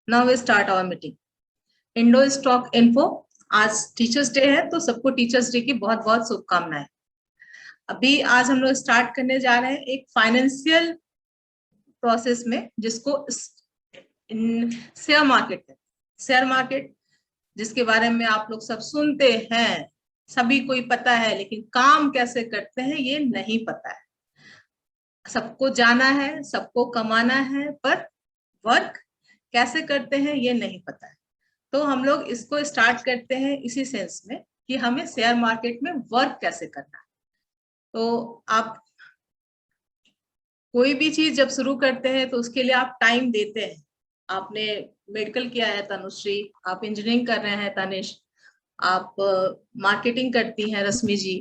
Now we start our meeting. Indo Stock Info. आज teachers day है तो सबको टीचर्स डे की बहुत बहुत शुभकामनाएं। अभी आज हम लोग स्टार्ट करने जा रहे हैं एक फाइनेंशियल प्रोसेस में, जिसको शेयर मार्केट है। शेयर मार्केट जिसके बारे में आप लोग सब सुनते हैं, सभी को ही पता है, लेकिन काम कैसे करते हैं ये नहीं पता है। सबको जाना है, सबको कमाना है, पर वर्क कैसे करते हैं ये नहीं पता है। तो हम लोग इसको स्टार्ट करते हैं इसी सेंस में कि हमें शेयर मार्केट में वर्क कैसे करना है। तो आप कोई भी चीज जब शुरू करते हैं तो उसके लिए आप टाइम देते हैं। आपने मेडिकल किया है तनुश्री, आप इंजीनियरिंग कर रहे हैं तनिष, आप मार्केटिंग करती हैं रश्मि जी।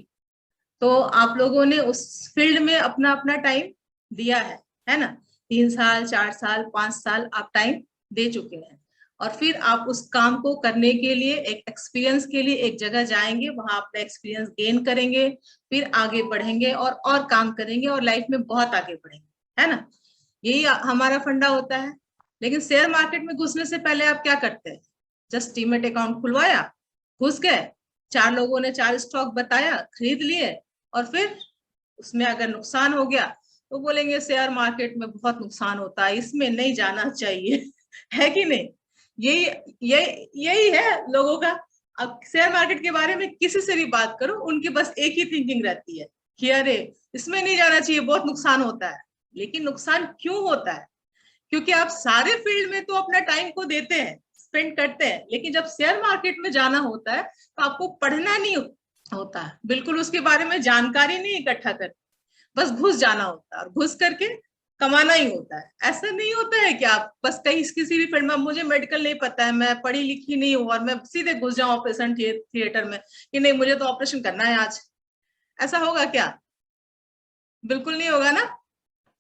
तो आप लोगों ने उस फील्ड में अपना अपना टाइम दिया है ना। 3 साल, 4 साल, 5 साल आप टाइम दे चुके हैं, और फिर आप उस काम को करने के लिए एक एक्सपीरियंस के लिए एक जगह जाएंगे, वहां अपना एक्सपीरियंस गेन करेंगे, फिर आगे बढ़ेंगे और काम करेंगे और लाइफ में बहुत आगे बढ़ेंगे, है ना। यही हमारा फंडा होता है। लेकिन शेयर मार्केट में घुसने से पहले आप क्या करते हैं? जस्ट डीमेट अकाउंट खुलवाया, घुस गए, 4 लोगों ने 4 स्टॉक बताया, खरीद लिए, और फिर उसमें अगर नुकसान हो गया तो बोलेंगे शेयर मार्केट में बहुत नुकसान होता है, इसमें नहीं जाना चाहिए। है कि नहीं? यही यही यही है लोगों का। अब शेयर मार्केट के बारे में किसी से भी बात करो, उनकी बस एक ही थिंकिंग रहती है कि अरे इसमें नहीं जाना चाहिए, बहुत नुकसान होता है। लेकिन नुकसान क्यों होता है? क्योंकि आप सारे फील्ड में तो अपना टाइम को देते हैं, स्पेंड करते हैं, लेकिन जब शेयर मार्केट में जाना होता है तो आपको पढ़ना नहीं होता है, बिल्कुल उसके बारे में जानकारी नहीं इकट्ठा करते, बस घुस जाना होता है और घुस करके कमाना ही होता है। ऐसा नहीं होता है कि आप बस कहीं किसी भी फील्ड में, मुझे मेडिकल नहीं पता है, मैं पढ़ी लिखी नहीं हूँ और मैं सीधे घुस जाऊं ऑपरेशन थिएटर में कि नहीं मुझे तो ऑपरेशन करना है आज। ऐसा होगा क्या? बिल्कुल नहीं होगा ना।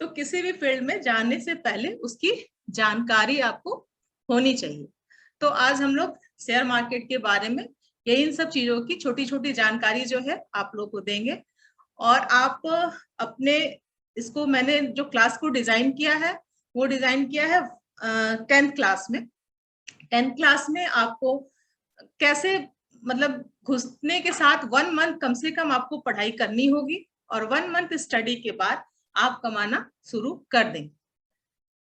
तो किसी भी फील्ड में जाने से पहले उसकी जानकारी आपको होनी चाहिए। तो आज हम लोग शेयर मार्केट के बारे में ये इन सब चीजों की छोटी छोटी जानकारी जो है आप लोग को देंगे। और आप अपने इसको, मैंने जो क्लास को डिजाइन किया है वो डिजाइन किया है 10th क्लास में। 10th क्लास में आपको कैसे, मतलब घुसने के साथ 1 मंथ कम से कम आपको पढ़ाई करनी होगी, और 1 मंथ स्टडी के बाद आप कमाना शुरू कर देंगे।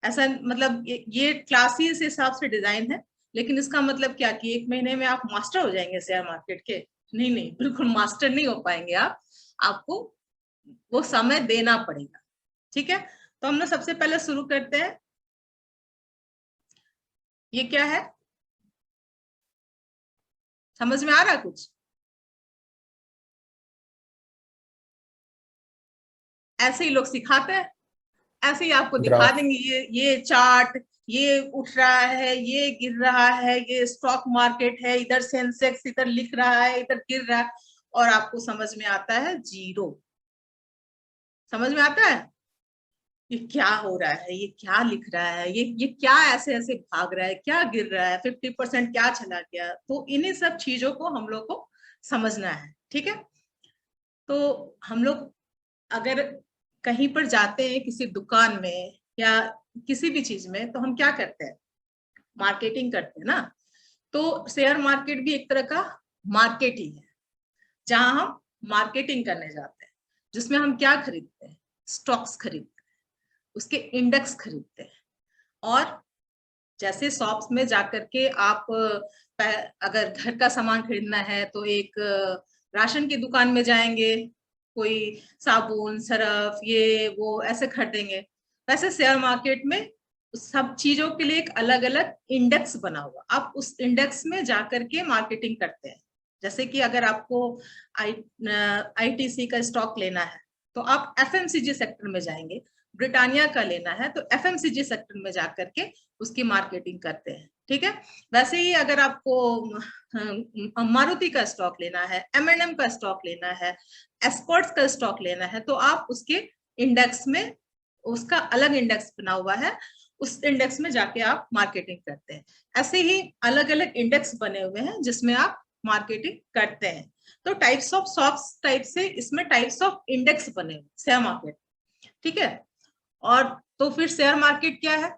ऐसा मतलब ये क्लास ही इस हिसाब से डिजाइन है। लेकिन इसका मतलब क्या कि 1 महीने में आप मास्टर हो जाएंगे शेयर मार्केट के? नहीं नहीं, बिल्कुल मास्टर नहीं हो पाएंगे आप। आपको वो समय देना पड़ेगा। ठीक है, तो हम लोग सबसे पहले शुरू करते हैं। ये क्या है, समझ में आ रहा है कुछ? ऐसे ही लोग सिखाते हैं, ऐसे ही आपको दिखा ग्राफ। देंगे, ये चार्ट, ये उठ रहा है, ये गिर रहा है, ये स्टॉक मार्केट है, इधर सेंसेक्स इधर लिख रहा है, इधर गिर रहा है, और आपको समझ में आता है जीरो। समझ में आता है ये क्या हो रहा है, ये क्या लिख रहा है, ये क्या ऐसे ऐसे भाग रहा है, क्या गिर रहा है, 50% क्या चला गया। तो इन्हीं सब चीजों को हम लोग को समझना है। ठीक है, तो हम लोग अगर कहीं पर जाते हैं किसी दुकान में या किसी भी चीज में, तो हम क्या करते हैं? मार्केटिंग करते हैं ना। तो शेयर मार्केट भी एक तरह का मार्केट ही है, जहां हम मार्केटिंग करने जाते हैं, जिसमें हम क्या खरीदते हैं? स्टॉक्स खरीदते हैं, उसके इंडेक्स खरीदते हैं। और जैसे शॉप्स में जाकर के आप अगर घर का सामान खरीदना है तो एक राशन की दुकान में जाएंगे, कोई साबुन सरफ ये वो ऐसे खरीदेंगे। वैसे शेयर मार्केट में सब चीजों के लिए एक अलग अलग इंडेक्स बना हुआ, आप उस इंडेक्स में जाकर के मार्केटिंग करते हैं। जैसे कि अगर आपको आईटीसी का स्टॉक लेना है तो आप एफएमसीजी सेक्टर में जाएंगे, ब्रिटानिया का लेना है तो एफएमसीजी सेक्टर में जाकर के उसकी मार्केटिंग करते हैं। ठीक है, वैसे ही अगर आपको मारुति का स्टॉक लेना है, M&M का स्टॉक लेना है, एस्कॉर्ट्स का स्टॉक लेना है, तो आप उसके इंडेक्स में, उसका अलग इंडेक्स बना हुआ है, उस इंडेक्स में जाके आप मार्केटिंग करते हैं। ऐसे ही अलग अलग इंडेक्स बने हुए हैं जिसमें आप मार्केटिंग करते हैं। तो टाइप्स ऑफ शॉप्स टाइप से इसमें टाइप्स ऑफ इंडेक्स बने हुए शेयर मार्केट। ठीक है, और तो फिर शेयर मार्केट क्या है?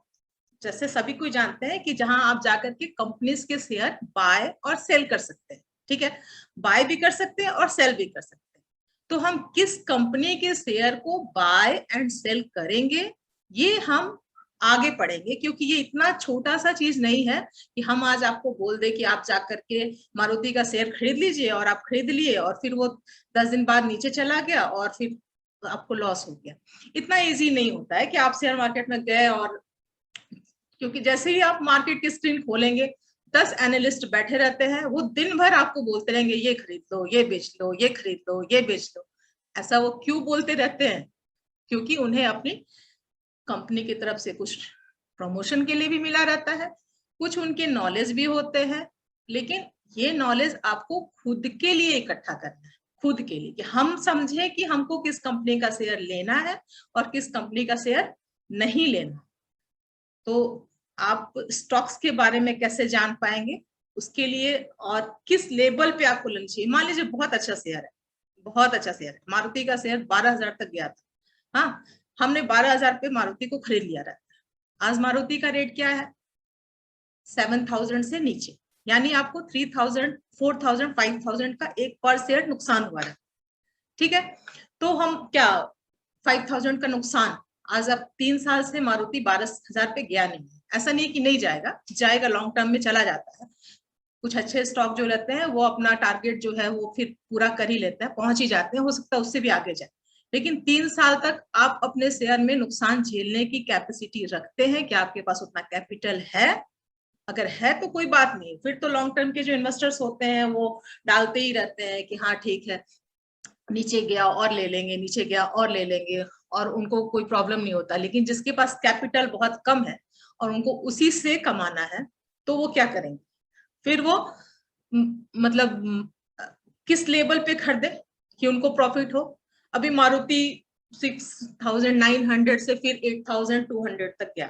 जैसे सभी कोई जानते हैं कि जहां आप जाकर के कंपनीज के शेयर बाय और सेल कर सकते हैं, ठीक है, बाय भी कर सकते हैं और सेल भी कर सकते हैं। तो हम किस कंपनी के शेयर को बाय एंड सेल करेंगे ये हम आगे पढ़ेंगे, क्योंकि ये इतना छोटा सा चीज नहीं है कि हम आज आपको बोल दे कि आप जाकर के मारुति का शेयर खरीद लीजिए और आप खरीद लिए और फिर वो 10 दिन बाद नीचे चला गया और फिर आपको लॉस हो गया। इतना इजी नहीं होता है कि आप शेयर मार्केट में गए और, क्योंकि जैसे ही आप मार्केट की स्क्रीन खोलेंगे 10 एनालिस्ट बैठे रहते हैं, वो दिन भर आपको बोलते रहेंगे ये खरीद लो, ये बेच लो, ये खरीद लो, ये बेच लो। ऐसा वो क्यों बोलते रहते हैं? क्योंकि उन्हें अपनी कंपनी की तरफ से कुछ प्रमोशन के लिए भी मिला रहता है, कुछ उनके नॉलेज भी होते हैं, लेकिन ये नॉलेज आपको खुद के लिए इकट्ठा करना है, खुद के लिए, कि हम समझे कि हमको किस कंपनी का शेयर लेना है और किस कंपनी का शेयर नहीं लेना। तो आप स्टॉक्स के बारे में कैसे जान पाएंगे उसके लिए, और किस लेवल पे आपको लेना चाहिए। मान लीजिए बहुत अच्छा शेयर है, बहुत अच्छा शेयर है, मारुति का शेयर 12,000 तक गया था, हाँ, हमने 12,000 पे मारुति को खरीद लिया रहता। आज मारुति का रेट क्या है? 7,000 से नीचे, यानी आपको 3,000, 4,000, 5,000 का एक पर शेयर नुकसान हुआ है, ठीक है। तो हम क्या 5,000 का नुकसान, आज अब 3 साल से मारुति 12,000 पे गया नहीं है, ऐसा नहीं कि नहीं जाएगा, जाएगा, लॉन्ग टर्म में चला जाता है। कुछ अच्छे स्टॉक जो रहते हैं वो अपना टारगेट जो है वो फिर पूरा कर ही लेते हैं, पहुंच ही जाते हैं, हो सकता है उससे भी आगे जाए। लेकिन 3 साल तक आप अपने शेयर में नुकसान झेलने की कैपेसिटी रखते हैं? क्या आपके पास उतना कैपिटल है? अगर है तो कोई बात नहीं, फिर तो लॉन्ग टर्म के जो इन्वेस्टर्स होते हैं वो डालते ही रहते हैं कि हाँ ठीक है, नीचे गया और ले लेंगे, नीचे गया और ले लेंगे, और उनको कोई प्रॉब्लम नहीं होता। लेकिन जिसके पास कैपिटल बहुत कम है और उनको उसी से कमाना है, तो वो क्या करेंगे? फिर वो मतलब किस लेवल पे खरीदे कि उनको प्रॉफिट हो। अभी मारुति 6,900 से फिर 8,200 तक गया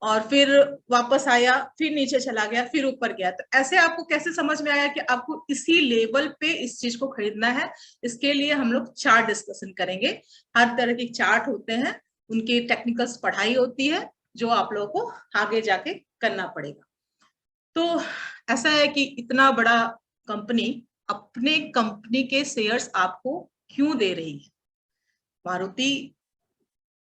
और फिर वापस आया, फिर नीचे चला गया, फिर ऊपर गया। तो ऐसे आपको कैसे समझ में आया कि आपको इसी लेवल पे इस चीज को खरीदना है? इसके लिए हम लोग चार्ट डिस्कशन करेंगे। हर तरह के चार्ट होते हैं, उनकी टेक्निकल्स पढ़ाई होती है, जो आप लोगों को आगे जाके करना पड़ेगा। तो ऐसा है कि इतना बड़ा कंपनी अपने कंपनी के शेयर्स आपको क्यों दे रही है? मारुति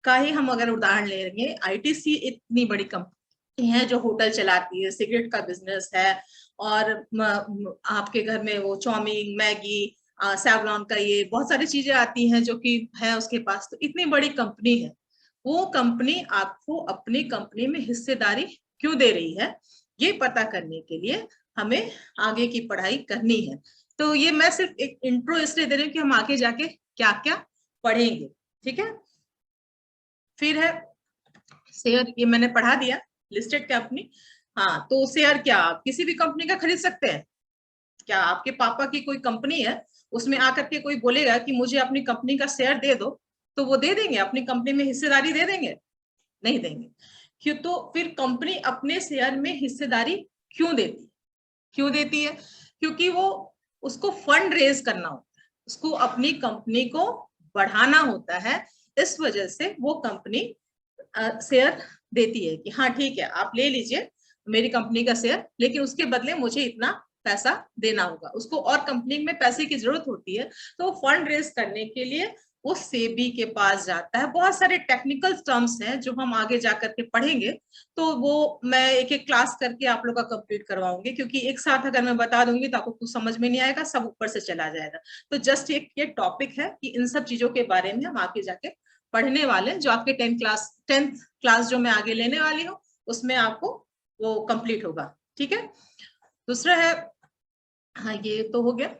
का ही हम अगर उदाहरण लेंगे, आईटीसी इतनी बड़ी कंपनी है जो होटल चलाती है, सिगरेट का बिजनेस है, और आपके घर में वो चाउमीन, मैगी, सैवलॉन का ये बहुत सारी चीजें आती हैं जो कि है उसके पास। तो इतनी बड़ी कंपनी है, वो कंपनी आपको अपनी कंपनी में हिस्सेदारी क्यों दे रही है, ये पता करने के लिए हमें आगे की पढ़ाई करनी है। तो ये मैं सिर्फ एक इंट्रो इसलिए दे रही हूँ कि हम आगे जाके क्या क्या पढ़ेंगे, ठीक है। फिर है शेयर, ये मैंने पढ़ा दिया, लिस्टेड कंपनी। हाँ, तो शेयर क्या आप किसी भी कंपनी का खरीद सकते हैं? क्या आपके पापा की कोई कंपनी है, उसमें आकर के कोई बोलेगा कि मुझे अपनी कंपनी का शेयर दे दो, तो वो दे देंगे? अपनी कंपनी में हिस्सेदारी दे देंगे? नहीं देंगे। क्यों? तो फिर कंपनी अपने शेयर में हिस्सेदारी क्यों देती है? क्यों देती है? क्योंकि वो उसको फंड रेज करना होता है, उसको अपनी कंपनी को बढ़ाना होता है। इस वजह से वो कंपनी शेयर देती है कि हाँ ठीक है, आप ले लीजिए मेरी कंपनी का शेयर, लेकिन उसके बदले मुझे इतना पैसा देना होगा। उसको और कंपनी में पैसे की जरूरत होती है, तो फंड रेज करने के लिए वो सेबी के पास जाता है। बहुत सारे टेक्निकल टर्म्स हैं जो हम आगे जाकर के पढ़ेंगे, तो वो मैं एक एक क्लास करके आप लोग का कंप्लीट करवाऊंगी, क्योंकि एक साथ अगर मैं बता दूंगी तो आपको कुछ समझ में नहीं आएगा, सब ऊपर से चला जाएगा। तो जस्ट एक ये टॉपिक है कि इन सब चीजों के बारे में हम आगे जाके पढ़ने वाले हैं, जो आपके 10th क्लास जो मैं आगे लेने वाली हूँ उसमें आपको वो कंप्लीट होगा, ठीक है। दूसरा है, हाँ ये तो हो गया,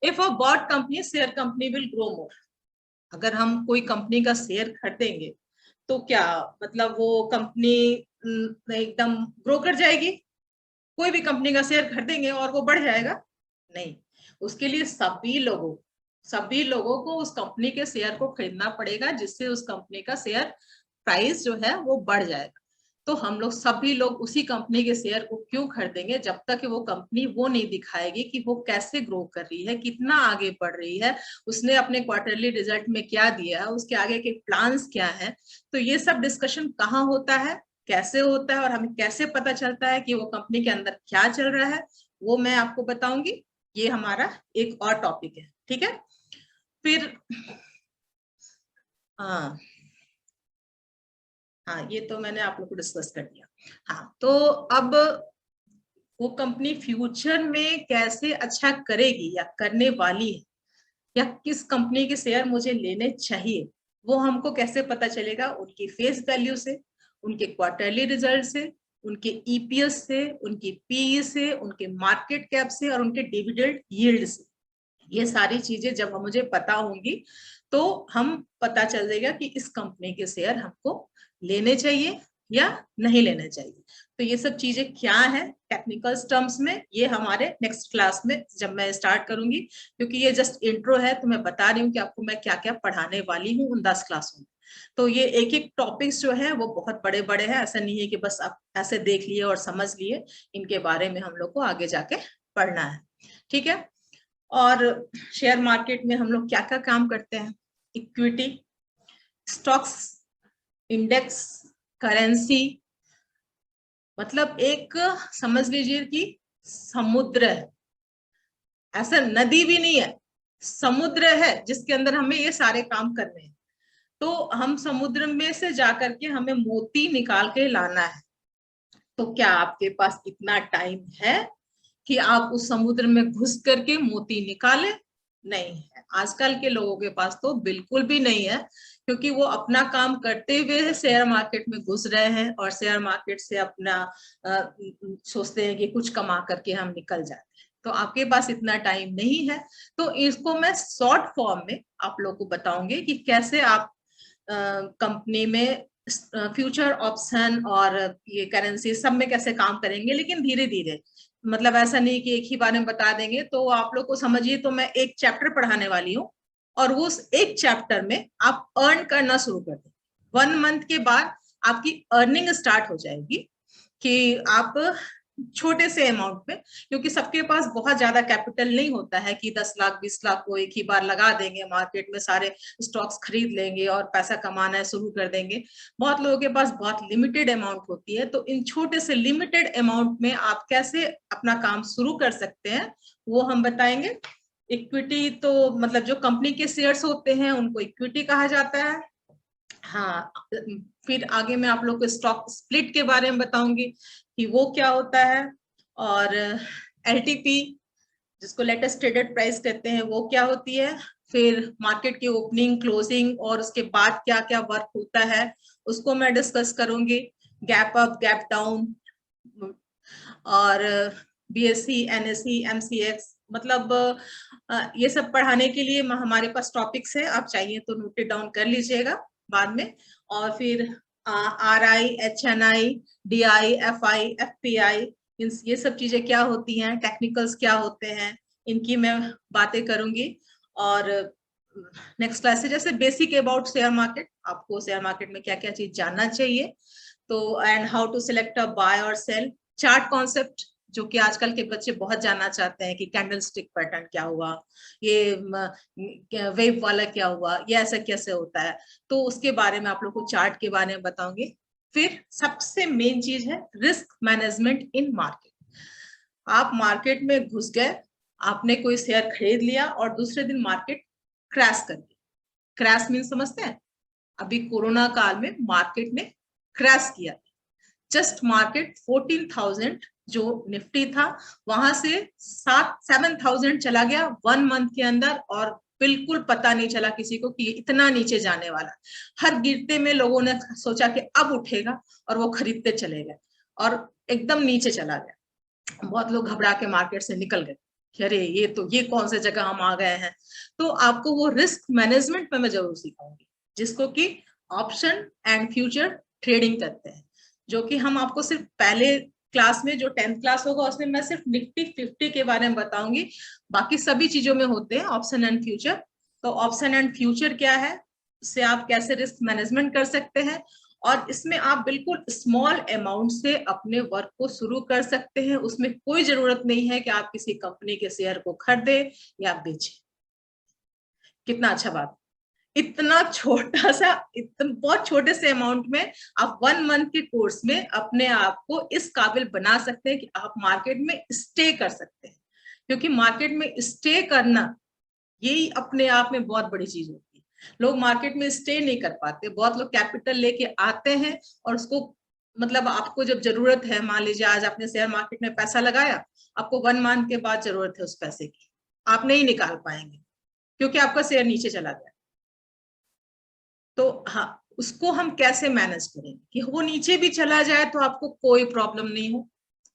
if a bought company share company will grow more. अगर हम कोई कंपनी का शेयर खरीदेंगे तो क्या मतलब वो कंपनी एकदम ग्रो कर जाएगी? कोई भी कंपनी का शेयर खरीदेंगे और वो बढ़ जाएगा? नहीं, उसके लिए सभी लोगों को उस कंपनी के शेयर को खरीदना पड़ेगा, जिससे उस कंपनी का शेयर प्राइस जो है वो बढ़ जाएगा। तो हम लोग सभी लोग उसी कंपनी के शेयर को क्यों खरीदेंगे? जब तक वो कंपनी वो नहीं दिखाएगी कि वो कैसे ग्रो कर रही है, कितना आगे बढ़ रही है, उसने अपने क्वार्टरली रिजल्ट में क्या दिया है, उसके आगे के प्लान्स क्या है। तो ये सब डिस्कशन कहाँ होता है? कैसे होता है और हमें कैसे पता चलता है कि वो कंपनी के अंदर क्या चल रहा है, वो मैं आपको बताऊंगी। ये हमारा एक और टॉपिक है, ठीक है। फिर हाँ हाँ, ये तो मैंने आप लोग को डिस्कस कर दिया। हाँ, तो अब वो कंपनी फ्यूचर में कैसे अच्छा करेगी या करने वाली है, या किस कंपनी के शेयर मुझे लेने चाहिए, वो हमको कैसे पता चलेगा? उनकी फेस वैल्यू से, उनके क्वार्टरली रिजल्ट से, उनके ईपीएस से, उनकी पीई से, उनके मार्केट कैप से और उनके डिविडेंड यील्ड से। ये सारी चीजें जब मुझे पता होंगी तो हम पता चल जाएगा कि इस कंपनी के शेयर हमको लेने चाहिए या नहीं लेने चाहिए। तो ये सब चीजें क्या है टेक्निकल टर्म्स में, ये हमारे नेक्स्ट क्लास में जब मैं स्टार्ट करूंगी, क्योंकि ये जस्ट इंट्रो है तो मैं बता रही हूँ कि आपको मैं क्या क्या पढ़ाने वाली हूँ उन 10 क्लासों में। तो ये एक एक टॉपिक्स जो है वो बहुत बड़े बड़े हैं, ऐसा नहीं है कि बस आप ऐसे देख लिए और समझ लिए, इनके बारे में हम लोग को आगे जाके पढ़ना है, ठीक है। और शेयर मार्केट में हम लोग क्या क्या काम करते हैं? इक्विटी, स्टॉक्स, इंडेक्स, करेंसी, मतलब एक समझ लीजिए कि समुद्र है, ऐसा नदी भी नहीं है, समुद्र है जिसके अंदर हमें ये सारे काम करने हैं। तो हम समुद्र में से जाकर के हमें मोती निकाल के लाना है। तो क्या आपके पास इतना टाइम है कि आप उस समुद्र में घुस करके मोती निकालें? नहीं है, आजकल के लोगों के पास तो बिल्कुल भी नहीं है, क्योंकि वो अपना काम करते हुए शेयर मार्केट में घुस रहे हैं और शेयर मार्केट से अपना सोचते हैं कि कुछ कमा करके हम निकल जाते हैं। तो आपके पास इतना टाइम नहीं है। तो इसको मैं शॉर्ट फॉर्म में आप लोग को बताऊंगी कि कैसे आप कंपनी में फ्यूचर ऑप्शन और ये करेंसी सब में कैसे काम करेंगे, लेकिन धीरे धीरे, मतलब ऐसा नहीं कि एक ही बार में बता देंगे। तो आप लोग को समझिए, तो मैं एक चैप्टर पढ़ाने वाली हूँ और वो उस एक चैप्टर में आप अर्न करना शुरू कर दें। 1 मंथ के बाद आपकी अर्निंग स्टार्ट हो जाएगी कि आप छोटे से अमाउंट में, क्योंकि सबके पास बहुत ज्यादा कैपिटल नहीं होता है कि 10 लाख 20 लाख को एक ही बार लगा देंगे, मार्केट में सारे स्टॉक्स खरीद लेंगे और पैसा कमाना शुरू कर देंगे। बहुत लोगों के पास बहुत लिमिटेड अमाउंट होती है। तो इन छोटे से लिमिटेड अमाउंट में आप कैसे अपना काम शुरू कर सकते हैं वो हम बताएंगे। इक्विटी तो मतलब जो कंपनी के शेयर्स होते हैं उनको इक्विटी कहा जाता है। हाँ, फिर आगे मैं आप लोग को स्टॉक स्प्लिट के बारे में बताऊंगी कि वो क्या होता है, और एलटीपी जिसको लेटेस्ट ट्रेडेड प्राइस कहते हैं वो क्या होती है। फिर मार्केट की ओपनिंग, क्लोजिंग और उसके बाद क्या क्या वर्क होता है उसको मैं डिस्कस करूंगी। गैप अप, गैप डाउन, और बीएससी, एनएससी, एमसीएक्स, मतलब ये सब पढ़ाने के लिए हमारे पास टॉपिक्स है, आप चाहिए तो नोट डाउन कर लीजिएगा बाद में। और फिर R I, H N I, D I, F I, F P I, ये सब चीजें क्या होती हैं, टेक्निकल्स क्या होते हैं, इनकी मैं बातें करूंगी। और नेक्स्ट क्लास से जैसे बेसिक अबाउट शेयर मार्केट, आपको शेयर मार्केट में क्या क्या चीज जानना चाहिए, तो and how to select a buy और सेल, चार्ट कॉन्सेप्ट जो कि आजकल के बच्चे बहुत जानना चाहते हैं कि कैंडल स्टिक पैटर्न क्या हुआ, ये वेव वाला क्या हुआ, ये ऐसा कैसे होता है, तो उसके बारे में आप लोग को चार्ट के बारे में बताऊंगी। फिर सबसे मेन चीज है रिस्क मैनेजमेंट इन मार्केट। आप मार्केट में घुस गए, आपने कोई शेयर खरीद लिया और दूसरे दिन मार्केट क्रैश कर गई। क्रैश मीन समझते हैं? अभी कोरोना काल में मार्केट ने क्रैश किया, जस्ट मार्केट 14,000 जो निफ्टी था वहां से 7,000 चला गया 1 मंथ के अंदर, और बिल्कुल पता नहीं चला किसी को कि इतना नीचे जाने वाला। हर गिरते में लोगों ने सोचा कि अब उठेगा और वो खरीदते चले गए और एकदम नीचे चला गया। बहुत लोग घबरा के मार्केट से निकल गए कि अरे ये कौन से जगह हम आ गए हैं। तो आपको वो रिस्क मैनेजमेंट में मैं जरूर सिखाऊंगी, जिसको कि ऑप्शन एंड फ्यूचर ट्रेडिंग कहते हैं, जो कि हम आपको सिर्फ पहले क्लास में जो 10th क्लास होगा उसमें मैं सिर्फ निफ्टी 50 के बारे में बताऊंगी, बाकी सभी चीजों में होते हैं ऑप्शन एंड फ्यूचर। तो ऑप्शन एंड फ्यूचर क्या है, उससे आप कैसे रिस्क मैनेजमेंट कर सकते हैं, और इसमें आप बिल्कुल स्मॉल अमाउंट से अपने वर्क को शुरू कर सकते हैं। उसमें कोई जरूरत नहीं है कि आप किसी कंपनी के शेयर को खरीदे या बेचें। कितना अच्छा बात, इतना छोटा सा, इतना बहुत छोटे से अमाउंट में आप 1 मंथ के कोर्स में अपने आप को इस काबिल बना सकते हैं कि आप मार्केट में स्टे कर सकते हैं। क्योंकि मार्केट में स्टे करना यही अपने आप में बहुत बड़ी चीज होती है। लोग मार्केट में स्टे नहीं कर पाते, बहुत लोग कैपिटल लेके आते हैं और उसको मतलब आपको जब जरूरत है, मान लीजिए आज आपने शेयर मार्केट में पैसा लगाया, आपको 1 मंथ के बाद जरूरत है उस पैसे की, आप नहीं निकाल पाएंगे क्योंकि आपका शेयर नीचे चला गया। तो हाँ, उसको हम कैसे मैनेज करेंगे कि वो नीचे भी चला जाए तो आपको कोई प्रॉब्लम नहीं हो,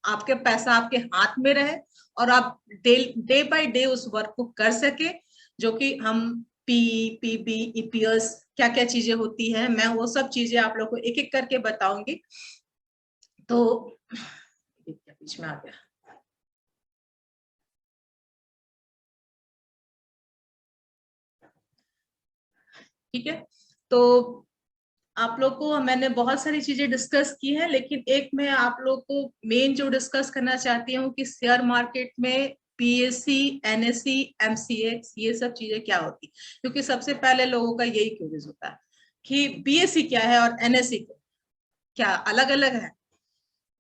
आपके पैसा आपके हाथ में रहे और आप डे बाय डे उस वर्क को कर सके, जो कि हम पी पीबी ईपीएस क्या क्या चीजें होती है, मैं वो सब चीजें आप लोग को एक एक करके बताऊंगी। तो बीच में आ गया, ठीक है। तो आप लोग को मैंने बहुत सारी चीजें डिस्कस की हैं, लेकिन एक मैं आप लोग को मेन जो डिस्कस करना चाहती हूँ कि शेयर मार्केट में पीएससी, एनएससी, एमसीएक्स ये सब चीजें क्या होती, क्योंकि सबसे पहले लोगों का यही क्यूरीज होता है कि बीएससी क्या है और एनएससी क्या अलग अलग है।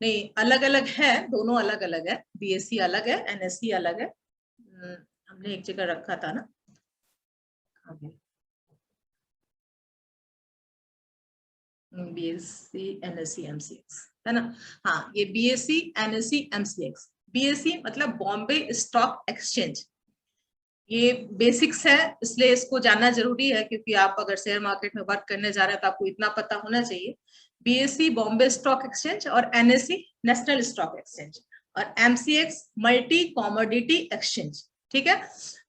नहीं, अलग अलग है, दोनों अलग अलग है, बीएससी अलग है, एनएससी अलग है। हमने एक जगह रखा था ना, बीएससी एनएससी एमसीएक्स है ना। हाँ, ये बीएससी एनएससी एमसीएक्स, बीएससी मतलब बॉम्बे स्टॉक एक्सचेंज, ये बेसिक्स है इसलिए इसको जानना जरूरी है, क्योंकि आप अगर शेयर मार्केट में वर्क करने जा रहे हैं तो आपको इतना पता होना चाहिए। बीएससी बॉम्बे स्टॉक एक्सचेंज और एनएससी नेशनल स्टॉक एक्सचेंज और एमसीएक्स मल्टी कॉमोडिटी एक्सचेंज, ठीक है।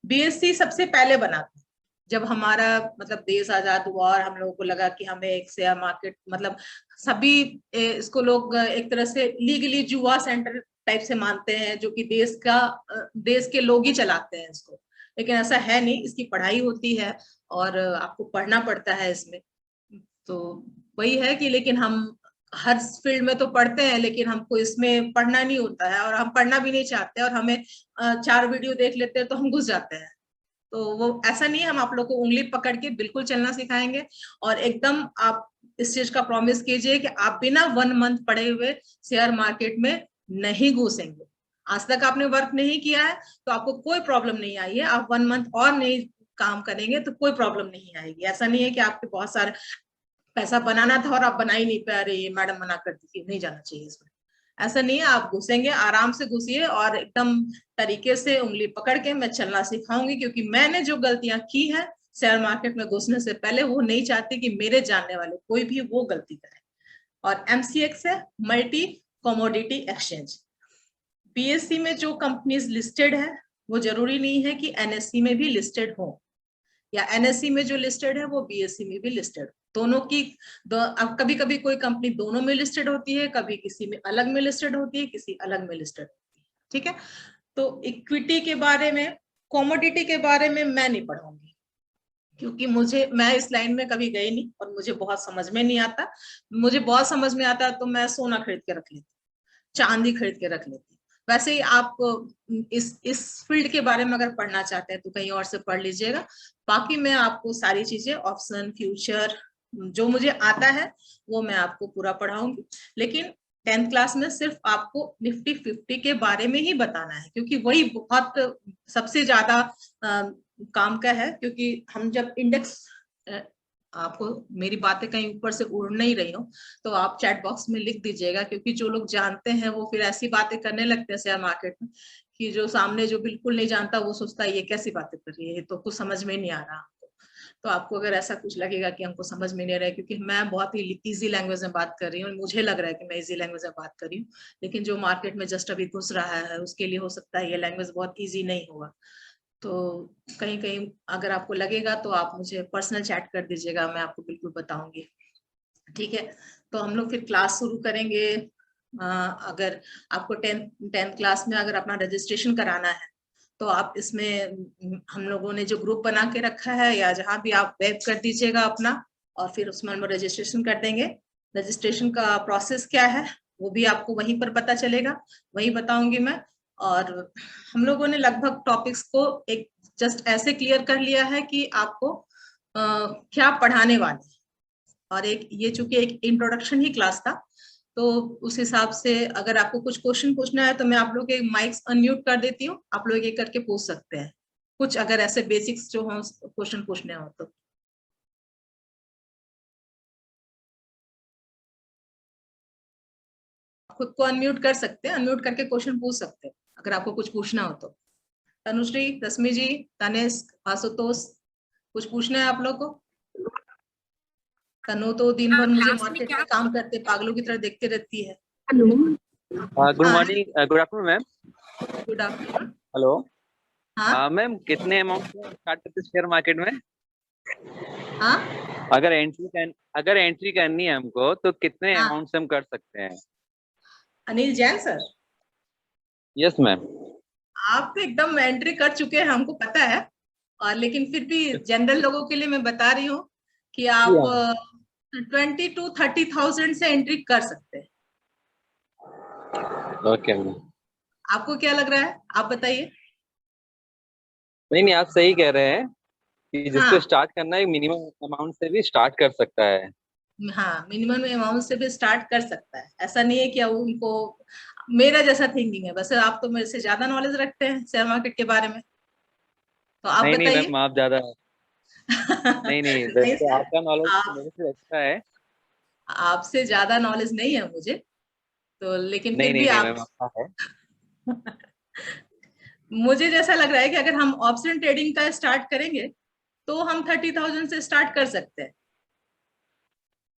बीएससी सबसे पहले बना था जब हमारा मतलब देश आजाद हुआ और हम लोगों को लगा कि हमें एक शेयर मार्केट मतलब सभी इसको लोग एक तरह से लीगली जुआ सेंटर टाइप से मानते हैं, जो कि देश के लोग ही चलाते हैं इसको, लेकिन ऐसा है नहीं, इसकी पढ़ाई होती है और आपको पढ़ना पड़ता है इसमें। तो वही है कि लेकिन हम हर फील्ड में तो पढ़ते हैं, लेकिन हमको इसमें पढ़ना नहीं होता है और हम पढ़ना भी नहीं चाहते, और हमें 4 वीडियो देख लेते हैं तो हम घुस जाते हैं। तो वो ऐसा नहीं है, हम आप लोग को उंगली पकड़ के बिल्कुल चलना सिखाएंगे और एकदम आप इस चीज का प्रॉमिस कीजिए कि आप बिना 1 मंथ पढ़े हुए शेयर मार्केट में नहीं घुसेंगे। आज तक आपने वर्क नहीं किया है तो आपको कोई प्रॉब्लम नहीं आई है, आप 1 मंथ और नहीं काम करेंगे तो कोई प्रॉब्लम नहीं आएगी। ऐसा नहीं है कि आपके बहुत सारे पैसा बनाना था और आप बना ही नहीं पा रहे, ये मैडम मना कर दी, नहीं जाना चाहिए इसमें। ऐसा नहीं है, आप घुसेंगे आराम से घुसिए और एकदम तरीके से उंगली पकड़ के मैं चलना सिखाऊंगी, क्योंकि मैंने जो गलतियां की है शेयर मार्केट में घुसने से पहले वो नहीं चाहती कि मेरे जानने वाले कोई भी वो गलती करे। और एमसीएक्स है मल्टी कमोडिटी एक्सचेंज। बीएससी में जो कंपनीज लिस्टेड है वो जरूरी नहीं है कि एनएससी में भी लिस्टेड हो, या एनएससी में जो लिस्टेड है वो बीएससी में भी लिस्टेड, दोनों की अब कभी कभी कोई कंपनी दोनों में लिस्टेड होती है, कभी किसी में अलग में लिस्टेड होती है, किसी अलग में लिस्टेड होती है, ठीक है। तो इक्विटी के बारे में, कॉमोडिटी के बारे में मैं नहीं पढ़ाऊंगी, क्योंकि मैं इस लाइन में कभी गई नहीं और मुझे बहुत समझ में नहीं आता। मुझे बहुत समझ में आता तो मैं सोना खरीद के रख लेती, चांदी खरीद के रख लेती। वैसे ही आप इस फील्ड के बारे में अगर पढ़ना चाहते हैं तो कहीं और से पढ़ लीजिएगा। बाकी मैं आपको सारी चीजें ऑप्शन फ्यूचर जो मुझे आता है वो मैं आपको पूरा पढ़ाऊंगी, लेकिन 10th क्लास में सिर्फ आपको निफ्टी 50 के बारे में ही बताना है, क्योंकि वही बहुत सबसे ज्यादा काम का है। क्योंकि हम जब इंडेक्स, आपको मेरी बातें कहीं ऊपर से उड़ नहीं रही हो तो आप चैट बॉक्स में लिख दीजिएगा, क्योंकि जो लोग जानते हैं वो फिर ऐसी बातें करने लगते हैं शेयर मार्केट में कि जो सामने जो बिल्कुल नहीं जानता वो सोचता है ये कैसी बातें कर रही है, तो कुछ समझ में नहीं आ रहा हमको। तो आपको अगर ऐसा कुछ लगेगा कि हमको समझ में नहीं आ रहा है, क्योंकि मैं बहुत ही इजी लैंग्वेज में बात कर रही हूँ, मुझे लग रहा है कि मैं इजी लैंग्वेज में बात कर रही हूँ, लेकिन जो मार्केट में जस्ट अभी घुस रहा है उसके लिए हो सकता है ये लैंग्वेज बहुत ईजी नहीं होगा। तो कहीं कहीं अगर आपको लगेगा तो आप मुझे पर्सनल चैट कर दीजिएगा, मैं आपको बिल्कुल बताऊंगी, ठीक है। तो हम लोग फिर क्लास शुरू करेंगे। अगर आपको टेंथ क्लास में अगर अपना रजिस्ट्रेशन कराना है तो आप इसमें हम लोगों ने जो ग्रुप बना के रखा है या जहाँ भी आप वेब कर दीजिएगा अपना, और फिर उसमें हम रजिस्ट्रेशन कर देंगे। रजिस्ट्रेशन का प्रोसेस क्या है वो भी आपको वहीं पर पता चलेगा, वही बताऊंगी मैं। और हम लोगों ने लगभग टॉपिक्स को एक जस्ट ऐसे क्लियर कर लिया है कि आपको क्या पढ़ाने वाले हैं। और एक ये चूंकि एक इंट्रोडक्शन ही क्लास था, तो उस हिसाब से अगर आपको कुछ क्वेश्चन पूछना है तो मैं आप लोग के माइक्स अनम्यूट कर देती हूँ, आप लोग एक करके पूछ सकते हैं कुछ, अगर ऐसे बेसिक्स जो हो क्वेश्चन पूछने हो तो। खुद को अनम्यूट कर सकते हैं, अनम्यूट करके क्वेश्चन पूछ सकते हैं अगर आपको कुछ पूछना हो तो। तनुश्री, रश्मि जी, तनिष्क, आशुतोष, कुछ पूछना है आप लोग को? तनु तो दिन भर मुझे मार्केट में काम करते पागलों की तरह देखते रहती है। Hello, good morning, good afternoon ma'am. Good afternoon. Hello. हाँ मैम कितने अमाउंट से स्टार्ट करते शेयर मार्केट में? हाँ अगर एंट्री करनी है हमको तो कितने हाँ। अमाउंट से हम कर सकते हैं? Anil Jain sir, yes ma'am. आप तो एकदम एंट्री कर चुके हैं, हमको पता है। और लेकिन फिर भी जनरल लोगों के लिए मैं बता रही हूँ कि आप 20 to 30,000 से एंट्री कर सकते हैं। Okay ma'am. आपको क्या लग रहा है, आप बताइए। नहीं नहीं, आप सही कह रहे हैं कि जिसको हाँ स्टार्ट करना है मिनिमम अमाउंट से भी स्टार्ट कर सकता है। हाँ, मिनिमम अमाउंट से भी स्टार्ट कर सकता है, ऐसा नहीं है कि अब उनको, मेरा जैसा थिंकिंग है। वैसे आप तो मेरे से ज्यादा नॉलेज रखते हैं शेयर मार्केट के बारे में, तो आप नहीं नहीं बताइए। मैम, आप ज्यादा। नहीं नहीं, नहीं वैसे सर, आपका नॉलेज आप, मेरे से अच्छा है। आपसे ज्यादा नॉलेज नहीं है मुझे, तो लेकिन नहीं फिर नहीं भी नहीं आप मैम, अच्छा है। मुझे जैसा लग रहा है कि अगर हम ऑप्शन ट्रेडिंग का स्टार्ट करेंगे तो हम 30,000 से स्टार्ट कर सकते हैं।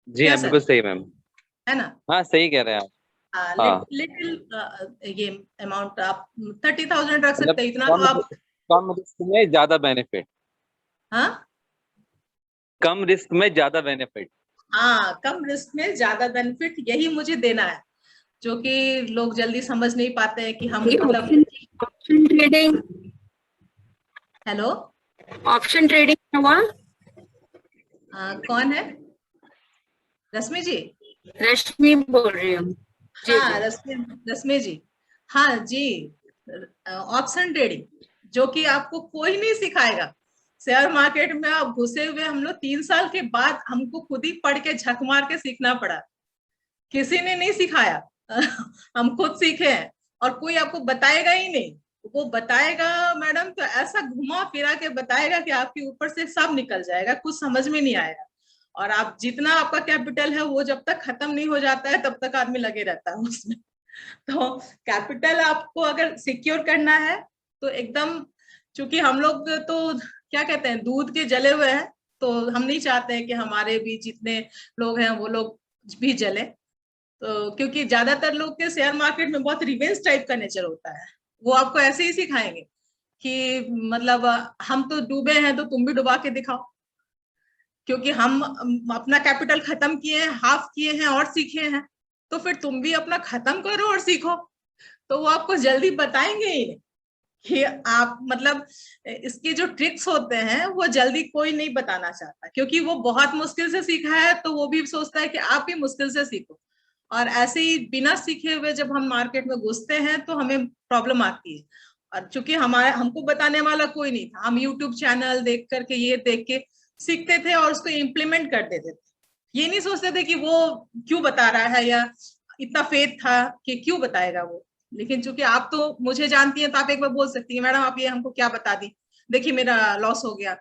जी क्या हाँ, सर, बिल्कुल सही मैम। है ना? हाँ, सही कह रहे हैं आप। हाँ, लिटिल ये अमाउंट आप 30,000 रख मतलब सकते हैं, इतना तो कम आप। कम रिस्क में ज्यादा बेनिफिट। हाँ कम रिस्क में ज्यादा बेनिफिट। हाँ, कम रिस्क में ज्यादा बेनिफिट, यही मुझे देना है, जो कि लोग जल्दी समझ नहीं पाते हैं कि हम ये मतलब। Option option trading hello, option trading हुआ। कौन है? रश्मि जी? रश्मि बोल रही हूँ। जी हाँ जी। रश्मि, रश्मि जी, हाँ जी। ऑप्शन ट्रेडिंग जो कि आपको कोई नहीं सिखाएगा। शेयर मार्केट में आप घुसे हुए, हम लोग 3 साल के बाद हमको खुद ही पढ़ के झक मार के सीखना पड़ा, किसी ने नहीं सिखाया। हम खुद सीखे हैं, और कोई आपको बताएगा ही नहीं। वो बताएगा मैडम तो ऐसा घुमा फिरा के बताएगा कि आपके ऊपर से सब निकल जाएगा, कुछ समझ में नहीं आएगा। और आप जितना आपका कैपिटल है वो जब तक खत्म नहीं हो जाता है तब तक आदमी लगे रहता है उसमें। तो कैपिटल आपको अगर सिक्योर करना है तो एकदम, चूंकि हम लोग तो क्या कहते हैं, दूध के जले हुए हैं, तो हम नहीं चाहते हैं कि हमारे भी जितने लोग हैं वो लोग भी जले। तो क्योंकि ज्यादातर लोग के शेयर मार्केट में बहुत रिवेंज टाइप का नेचर होता है, वो आपको ऐसे ही सिखाएंगे कि मतलब हम तो डूबे हैं तो तुम भी डुबा के दिखाओ, क्योंकि हम अपना कैपिटल खत्म किए हैं, हाफ किए हैं और सीखे हैं, तो फिर तुम भी अपना खत्म करो और सीखो। तो वो आपको जल्दी बताएंगे ही नहीं कि आप मतलब, इसके जो ट्रिक्स होते हैं वो जल्दी कोई नहीं बताना चाहता, क्योंकि वो बहुत मुश्किल से सीखा है, तो वो भी सोचता है कि आप भी मुश्किल से सीखो। और ऐसे ही बिना सीखे हुए जब हम मार्केट में घुसते हैं तो हमें प्रॉब्लम आती है। और चूंकि हमारे हमको बताने वाला कोई नहीं था, हम यूट्यूब चैनल देख करके, ये देख के सीखते थे और उसको इम्प्लीमेंट कर देते थे। ये नहीं सोचते थे कि वो क्यों बता रहा है, या इतना फेथ था कि क्यों बताएगा वो। लेकिन चूंकि आप तो मुझे जानती हैं, तो आप एक बार बोल सकती हैं, मैडम आप ये हमको क्या बता दी, देखिए मेरा लॉस हो गया।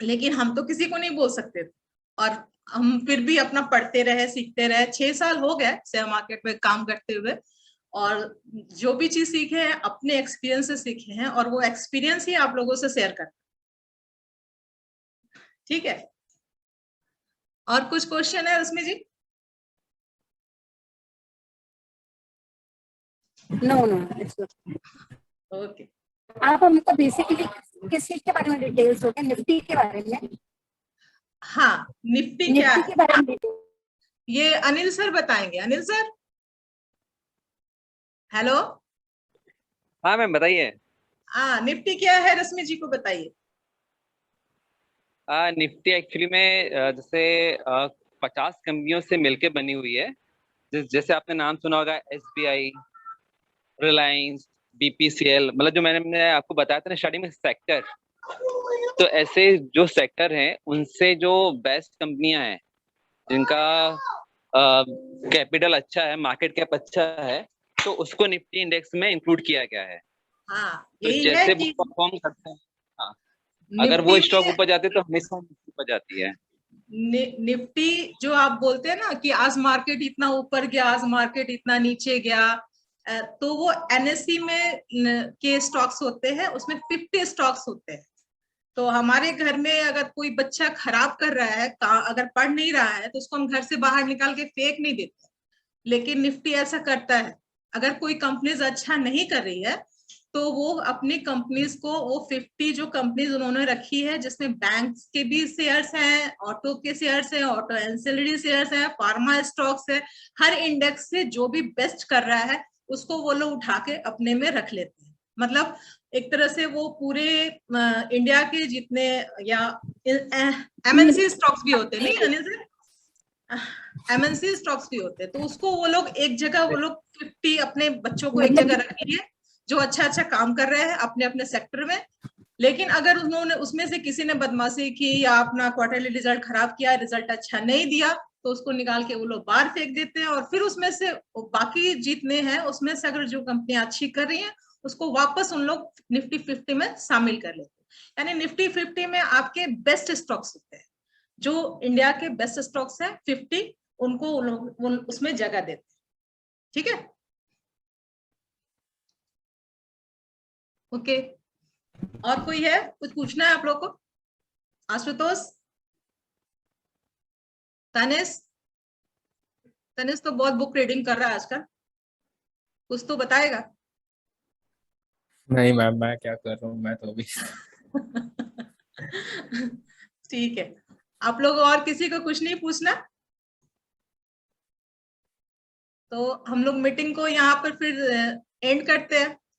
लेकिन हम तो किसी को नहीं बोल सकते थे, और हम फिर भी अपना पढ़ते रहे, सीखते रहे। 6 साल हो गए शेयर मार्केट में काम करते हुए, और जो भी चीज सीखे हैं अपने एक्सपीरियंस से सीखे हैं, और वो एक्सपीरियंस ही आप लोगों से शेयर करते हैं। ठीक है, और कुछ क्वेश्चन है उसमें जी? No no, okay. आप हमको बेसिकली किस चीज के बारे में डिटेल्स होते हैं? निफ्टी के बारे में? हाँ, निफ्टी क्या निफ्टी है के बारे में details। ये अनिल सर बताएंगे। Anil sir, hello. हाँ मैम, बताइए। हाँ, निफ्टी क्या है रश्मि जी को बताइए। निफ्टी एक्चुअली में जैसे 50 कंपनियों से मिलके बनी हुई है। जैसे आपने नाम सुना होगा, SBI, रिलायंस, BPCL, मतलब जो मैंने आपको बताया था ना स्टार्टिंग में सेक्टर, तो ऐसे जो सेक्टर हैं उनसे जो बेस्ट कंपनियां हैं जिनका कैपिटल अच्छा है, मार्केट कैप अच्छा है, तो उसको निफ्टी इंडेक्स में इंक्लूड किया गया है। हाँ, तो यही है जैसे वो कि परफॉर्म करते हैं, हाँ, अगर वो निफ्टी स्टॉक में ऊपर जाते हैं तो हमेशा निफ्टी ऊपर जाती है। निफ्टी जो आप बोलते हैं ना कि आज मार्केट इतना ऊपर गया, आज मार्केट इतना नीचे गया, तो वो एनएससी में के स्टॉक्स होते हैं, उसमें 50 स्टॉक्स होते हैं। तो हमारे घर में अगर कोई बच्चा खराब कर रहा है, अगर पढ़ नहीं रहा है, तो उसको हम घर से बाहर निकाल के फेंक नहीं देते। लेकिन निफ्टी ऐसा करता है, अगर कोई कंपनीज अच्छा नहीं कर रही है तो वो अपनी कंपनीज को, वो 50 जो कंपनीज उन्होंने रखी है जिसमें बैंक्स के भी शेयर्स हैं, ऑटो के शेयर्स हैं, ऑटो एंसिलरी शेयर्स हैं, फार्मा स्टॉक्स है, हर इंडेक्स से जो भी बेस्ट कर रहा है उसको वो लोग उठा के अपने में रख लेते हैं। मतलब एक तरह से वो पूरे इंडिया के जितने, या एमएनसी स्टॉक्स भी होते हैं, नहीं अनिल सर, एमएनसी स्टॉक्स भी होते हैं, तो उसको वो लोग एक जगह, वो लोग 50 अपने बच्चों को एक जगह रख लिए जो अच्छा अच्छा काम कर रहे हैं अपने अपने सेक्टर में। लेकिन अगर उन्होंने उसमें से किसी ने बदमाशी की या अपना क्वार्टरली रिजल्ट खराब किया, रिजल्ट अच्छा नहीं दिया, तो उसको निकाल के वो लोग बाहर फेंक देते हैं, और फिर उसमें से बाकी जितने हैं उसमें से अगर जो कंपनियां अच्छी कर रही हैं उसको वापस उन लोग निफ्टी 50 में शामिल कर लेते हैं। यानी निफ्टी 50 में आपके बेस्ट स्टॉक्स होते हैं, जो इंडिया के बेस्ट स्टॉक्स हैं 50, उनको उसमें जगह देते हैं। ठीक है, ओके। और कोई है, कुछ पूछना है आप लोग को? आशुतोष, तनिष, तनिष तो बहुत बुक रीडिंग कर रहा है आजकल, कुछ तो बताएगा। नहीं मैम, मैं क्या कर रहा हूँ, मैं तो अभी ठीक है, आप लोग और किसी को कुछ नहीं पूछना? तो हम लोग मीटिंग को यहाँ पर फिर एंड करते हैं।